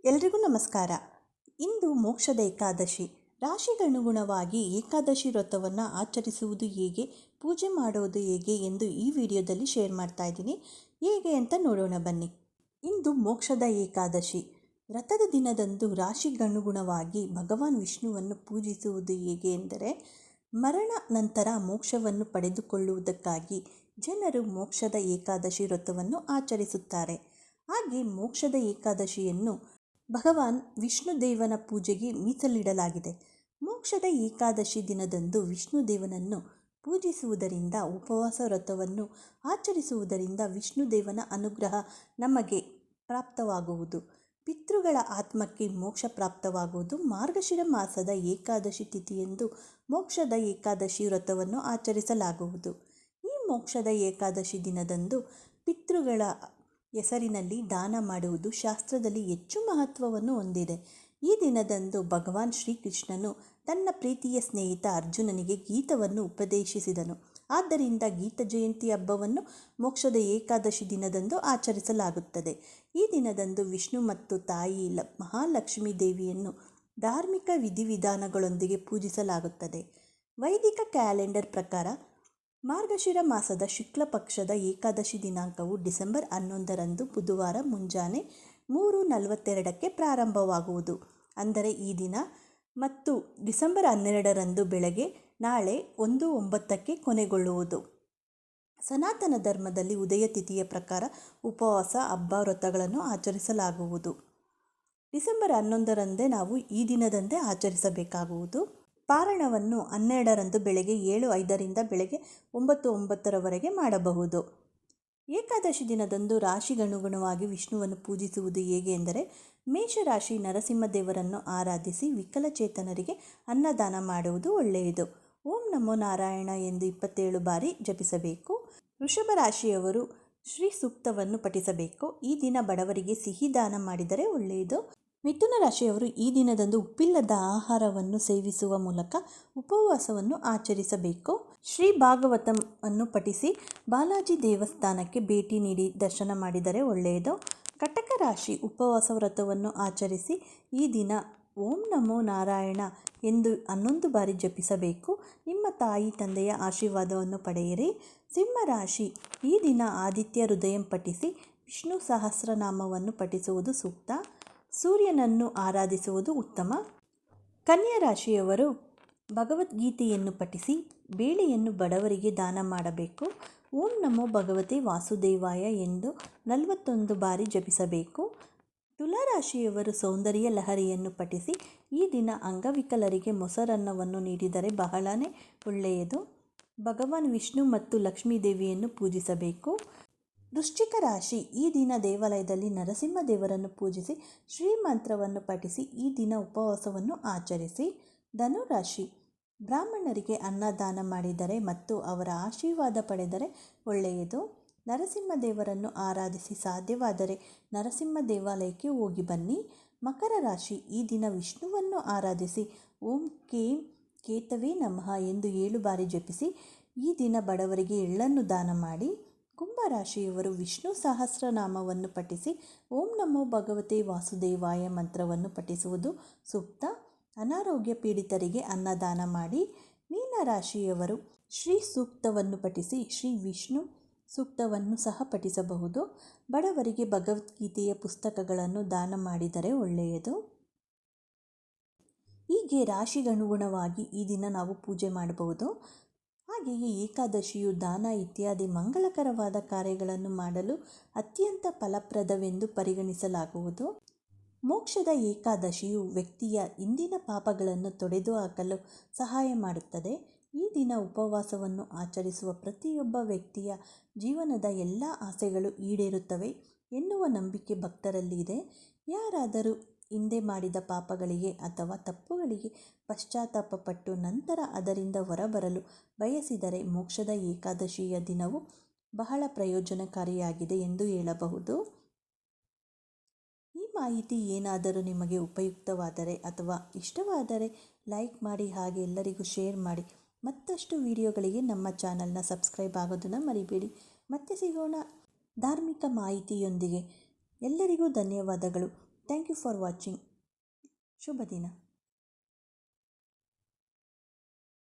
ಎಲ್ರಿಗೂ ನಮಸ್ಕಾರ. ಇಂದು ಮೋಕ್ಷದ ಏಕಾದಶಿ. ರಾಶಿಗನುಗುಣವಾಗಿ ಏಕಾದಶಿ ವ್ರತವನ್ನು ಆಚರಿಸುವುದು ಹೇಗೆ, ಪೂಜೆ ಮಾಡೋದು ಹೇಗೆ ಎಂದು ಈ ವಿಡಿಯೋದಲ್ಲಿ ಶೇರ್ ಮಾಡ್ತಾ ಇದ್ದೀನಿ. ಹೇಗೆ ಅಂತ ನೋಡೋಣ ಬನ್ನಿ. ಇಂದು ಮೋಕ್ಷದ ಏಕಾದಶಿ. ವ್ರತದ ದಿನದಂದು ರಾಶಿಗನುಗುಣವಾಗಿ ಭಗವಾನ್ ವಿಷ್ಣುವನ್ನು ಪೂಜಿಸುವುದು ಹೇಗೆ ಎಂದರೆ, ಮರಣ ನಂತರ ಮೋಕ್ಷವನ್ನು ಪಡೆದುಕೊಳ್ಳುವುದಕ್ಕಾಗಿ ಜನರು ಮೋಕ್ಷದ ಏಕಾದಶಿ ವ್ರತವನ್ನು ಆಚರಿಸುತ್ತಾರೆ. ಹಾಗೆ ಮೋಕ್ಷದ ಏಕಾದಶಿಯನ್ನು ಭಗವಾನ್ ವಿಷ್ಣುದೇವನ ಪೂಜೆಗೆ ಮೀಸಲಿಡಲಾಗಿದೆ. ಮೋಕ್ಷದ ಏಕಾದಶಿ ದಿನದಂದು ವಿಷ್ಣುದೇವನನ್ನು ಪೂಜಿಸುವುದರಿಂದ, ಉಪವಾಸ ವ್ರತವನ್ನು ಆಚರಿಸುವುದರಿಂದ ವಿಷ್ಣುದೇವನ ಅನುಗ್ರಹ ನಮಗೆ ಪ್ರಾಪ್ತವಾಗುವುದು, ಪಿತೃಗಳ ಆತ್ಮಕ್ಕೆ ಮೋಕ್ಷ ಪ್ರಾಪ್ತವಾಗುವುದು. ಮಾರ್ಗಶಿರ ಮಾಸದ ಏಕಾದಶಿ ತಿಥಿಯಂದು ಮೋಕ್ಷದ ಏಕಾದಶಿ ವ್ರತವನ್ನು ಆಚರಿಸಲಾಗುವುದು. ಈ ಮೋಕ್ಷದ ಏಕಾದಶಿ ದಿನದಂದು ಪಿತೃಗಳ ಹೆಸರಿನಲ್ಲಿ ದಾನ ಮಾಡುವುದು ಶಾಸ್ತ್ರದಲ್ಲಿ ಹೆಚ್ಚು ಮಹತ್ವವನ್ನು ಹೊಂದಿದೆ. ಈ ದಿನದಂದು ಭಗವಾನ್ ಶ್ರೀಕೃಷ್ಣನು ತನ್ನ ಪ್ರೀತಿಯ ಸ್ನೇಹಿತ ಅರ್ಜುನನಿಗೆ ಗೀತವನ್ನು ಉಪದೇಶಿಸಿದನು. ಆದ್ದರಿಂದ ಗೀತ ಜಯಂತಿ ಹಬ್ಬವನ್ನು ಮೋಕ್ಷದ ಏಕಾದಶಿ ದಿನದಂದು ಆಚರಿಸಲಾಗುತ್ತದೆ. ಈ ದಿನದಂದು ವಿಷ್ಣು ಮತ್ತು ತಾಯಿ ಮಹಾಲಕ್ಷ್ಮೀ ದೇವಿಯನ್ನು ಧಾರ್ಮಿಕ ವಿಧಿವಿಧಾನಗಳೊಂದಿಗೆ ಪೂಜಿಸಲಾಗುತ್ತದೆ. ವೈದಿಕ ಕ್ಯಾಲೆಂಡರ್ ಪ್ರಕಾರ ಮಾರ್ಗಶಿರ ಮಾಸದ ಶುಕ್ಲ ಪಕ್ಷದ ಏಕಾದಶಿ ದಿನಾಂಕವು ಡಿಸೆಂಬರ್ 11ರಂದು ಬುಧವಾರ ಮುಂಜಾನೆ 3:42ಕ್ಕೆ ಪ್ರಾರಂಭವಾಗುವುದು. ಅಂದರೆ ಈ ದಿನ, ಮತ್ತು ಡಿಸೆಂಬರ್ 12ರಂದು ಬೆಳಗ್ಗೆ ನಾಳೆ 1:09ಕ್ಕೆ ಕೊನೆಗೊಳ್ಳುವುದು. ಸನಾತನ ಧರ್ಮದಲ್ಲಿ ಉದಯ ತಿಥಿಯ ಪ್ರಕಾರ ಉಪವಾಸ, ಹಬ್ಬ, ವ್ರತಗಳನ್ನು ಆಚರಿಸಲಾಗುವುದು. ಡಿಸೆಂಬರ್ 11ರಂದೇ ನಾವು ಈ ದಿನದಂದೇ ಆಚರಿಸಬೇಕಾಗುವುದು. ಪಾರಣವನ್ನು 12ರಂದು ಬೆಳಗ್ಗೆ 7:05ರಿಂದ ಬೆಳಗ್ಗೆ 9:09ರವರೆಗೆ ಮಾಡಬಹುದು. ಏಕಾದಶಿ ದಿನದಂದು ರಾಶಿಗನುಗುಣವಾಗಿ ವಿಷ್ಣುವನ್ನು ಪೂಜಿಸುವುದು ಹೇಗೆ ಎಂದರೆ, ಮೇಷರಾಶಿ ನರಸಿಂಹದೇವರನ್ನು ಆರಾಧಿಸಿ ವಿಕಲಚೇತನರಿಗೆ ಅನ್ನದಾನ ಮಾಡುವುದು ಒಳ್ಳೆಯದು. ಓಂ ನಮೋ ನಾರಾಯಣ ಎಂದು 27 ಬಾರಿ ಜಪಿಸಬೇಕು. ವೃಷಭ ರಾಶಿಯವರು ಶ್ರೀ ಸೂಕ್ತವನ್ನು ಪಠಿಸಬೇಕು. ಈ ದಿನ ಬಡವರಿಗೆ ಸಿಹಿ ದಾನ ಮಾಡಿದರೆ ಒಳ್ಳೆಯದು. ಮಿಥುನ ರಾಶಿಯವರು ಈ ದಿನದಂದು ಉಪ್ಪಿಲ್ಲದ ಆಹಾರವನ್ನು ಸೇವಿಸುವ ಮೂಲಕ ಉಪವಾಸವನ್ನು ಆಚರಿಸಬೇಕು. ಶ್ರೀ ಭಾಗವತಂ ಅನ್ನು ಪಠಿಸಿ ಬಾಲಾಜಿ ದೇವಸ್ಥಾನಕ್ಕೆ ಭೇಟಿ ನೀಡಿ ದರ್ಶನ ಮಾಡಿದರೆ ಒಳ್ಳೆಯದು. ಕಟಕ ರಾಶಿ ಉಪವಾಸ ವ್ರತವನ್ನು ಆಚರಿಸಿ ಈ ದಿನ ಓಂ ನಮೋ ನಾರಾಯಣ ಎಂದು 11 ಬಾರಿ ಜಪಿಸಬೇಕು. ನಿಮ್ಮ ತಾಯಿ ತಂದೆಯ ಆಶೀರ್ವಾದವನ್ನು ಪಡೆಯಿರಿ. ಸಿಂಹರಾಶಿ ಈ ದಿನ ಆದಿತ್ಯ ಹೃದಯಂ ಪಠಿಸಿ ವಿಷ್ಣು ಸಹಸ್ರನಾಮವನ್ನು ಪಠಿಸುವುದು ಸೂಕ್ತ. ಸೂರ್ಯನನ್ನು ಆರಾಧಿಸುವುದು ಉತ್ತಮ. ಕನ್ಯಾ ರಾಶಿಯವರು ಭಗವದ್ಗೀತೆಯನ್ನು ಪಠಿಸಿ ಬೇಳೆಯನ್ನು ಬಡವರಿಗೆ ದಾನ ಮಾಡಬೇಕು. ಓಂ ನಮೋ ಭಗವತೆ ವಾಸುದೇವಾಯ ಎಂದು 41 ಬಾರಿ ಜಪಿಸಬೇಕು. ತುಲಾರಾಶಿಯವರು ಸೌಂದರ್ಯ ಲಹರಿಯನ್ನು ಪಠಿಸಿ ಈ ದಿನ ಅಂಗವಿಕಲರಿಗೆ ಮೊಸರನ್ನವನ್ನು ನೀಡಿದರೆ ಬಹಳನೇ ಒಳ್ಳೆಯದು. ಭಗವಾನ್ ವಿಷ್ಣು ಮತ್ತು ಲಕ್ಷ್ಮೀ ದೇವಿಯನ್ನು ಪೂಜಿಸಬೇಕು. ವೃಶ್ಚಿಕ ರಾಶಿ ಈ ದಿನ ದೇವಾಲಯದಲ್ಲಿ ನರಸಿಂಹ ದೇವರನ್ನು ಪೂಜಿಸಿ ಶ್ರೀಮಂತ್ರವನ್ನು ಪಠಿಸಿ ಈ ದಿನ ಉಪವಾಸವನ್ನು ಆಚರಿಸಿ. ಧನುರಾಶಿ ಬ್ರಾಹ್ಮಣರಿಗೆ ಅನ್ನದಾನ ಮಾಡಿದರೆ ಮತ್ತು ಅವರ ಆಶೀರ್ವಾದ ಪಡೆದರೆ ಒಳ್ಳೆಯದು. ನರಸಿಂಹ ದೇವರನ್ನು ಆರಾಧಿಸಿ ಸಾಧ್ಯವಾದರೆ ನರಸಿಂಹ ದೇವಾಲಯಕ್ಕೆ ಹೋಗಿ ಬನ್ನಿ. ಮಕರ ರಾಶಿ ಈ ದಿನ ವಿಷ್ಣುವನ್ನು ಆರಾಧಿಸಿ ಓಂ ಕೇಂ ಕೇತವೇ ನಮಃ ಎಂದು 7 ಬಾರಿ ಜಪಿಸಿ ಈ ದಿನ ಬಡವರಿಗೆ ಎಳ್ಳನ್ನು ದಾನ ಮಾಡಿ. ಕುಂಭರಾಶಿಯವರು ವಿಷ್ಣು ಸಹಸ್ರನಾಮವನ್ನು ಪಠಿಸಿ ಓಂ ನಮೋ ಭಗವತೆ ವಾಸುದೇವಾಯ ಮಂತ್ರವನ್ನು ಪಠಿಸುವುದು ಸೂಕ್ತ. ಅನಾರೋಗ್ಯ ಪೀಡಿತರಿಗೆ ಅನ್ನದಾನ ಮಾಡಿ. ಮೀನರಾಶಿಯವರು ಶ್ರೀ ಸೂಕ್ತವನ್ನು ಪಠಿಸಿ ಶ್ರೀ ವಿಷ್ಣು ಸೂಕ್ತವನ್ನು ಸಹ ಪಠಿಸಬಹುದು. ಬಡವರಿಗೆ ಭಗವದ್ಗೀತೆಯ ಪುಸ್ತಕಗಳನ್ನು ದಾನ ಮಾಡಿದರೆ ಒಳ್ಳೆಯದು. ಹೀಗೆ ರಾಶಿಗನುಗುಣವಾಗಿ ಈ ದಿನ ನಾವು ಪೂಜೆ ಮಾಡಬಹುದು. ಹಾಗೆಯೇ ಏಕಾದಶಿಯು ದಾನ ಇತ್ಯಾದಿ ಮಂಗಳಕರವಾದ ಕಾರ್ಯಗಳನ್ನು ಮಾಡಲು ಅತ್ಯಂತ ಫಲಪ್ರದವೆಂದು ಪರಿಗಣಿಸಲಾಗುವುದು. ಮೋಕ್ಷದ ಏಕಾದಶಿಯು ವ್ಯಕ್ತಿಯ ಹಿಂದಿನ ಪಾಪಗಳನ್ನು ತೊಡೆದುಹಾಕಲು ಸಹಾಯ ಮಾಡುತ್ತದೆ. ಈ ದಿನ ಉಪವಾಸವನ್ನು ಆಚರಿಸುವ ಪ್ರತಿಯೊಬ್ಬ ವ್ಯಕ್ತಿಯ ಜೀವನದ ಎಲ್ಲ ಆಸೆಗಳು ಈಡೇರುತ್ತವೆ ಎನ್ನುವ ನಂಬಿಕೆ ಭಕ್ತರಲ್ಲಿ ಇದೆ. ಯಾರಾದರೂ ಹಿಂದೆ ಮಾಡಿದ ಪಾಪಗಳಿಗೆ ಅಥವಾ ತಪ್ಪುಗಳಿಗೆ ಪಶ್ಚಾತ್ತಾಪಪಟ್ಟು ನಂತರ ಅದರಿಂದ ಹೊರಬರಲು ಬಯಸಿದರೆ ಮೋಕ್ಷದ ಏಕಾದಶಿಯ ದಿನವು ಬಹಳ ಪ್ರಯೋಜನಕಾರಿಯಾಗಿದೆ ಎಂದು ಹೇಳಬಹುದು. ಈ ಮಾಹಿತಿ ಏನಾದರೂ ನಿಮಗೆ ಉಪಯುಕ್ತವಾದರೆ ಅಥವಾ ಇಷ್ಟವಾದರೆ ಲೈಕ್ ಮಾಡಿ, ಹಾಗೆ ಎಲ್ಲರಿಗೂ ಶೇರ್ ಮಾಡಿ. ಮತ್ತಷ್ಟು ವಿಡಿಯೋಗಳಿಗೆ ನಮ್ಮ ಚಾನಲ್ನ ಸಬ್ಸ್ಕ್ರೈಬ್ ಆಗೋದನ್ನು ಮರಿಬೇಡಿ. ಮತ್ತೆ ಸಿಗೋಣ ಧಾರ್ಮಿಕ ಮಾಹಿತಿಯೊಂದಿಗೆ. ಎಲ್ಲರಿಗೂ ಧನ್ಯವಾದಗಳು. Thank you for watching. ಶುಭ ದಿನ.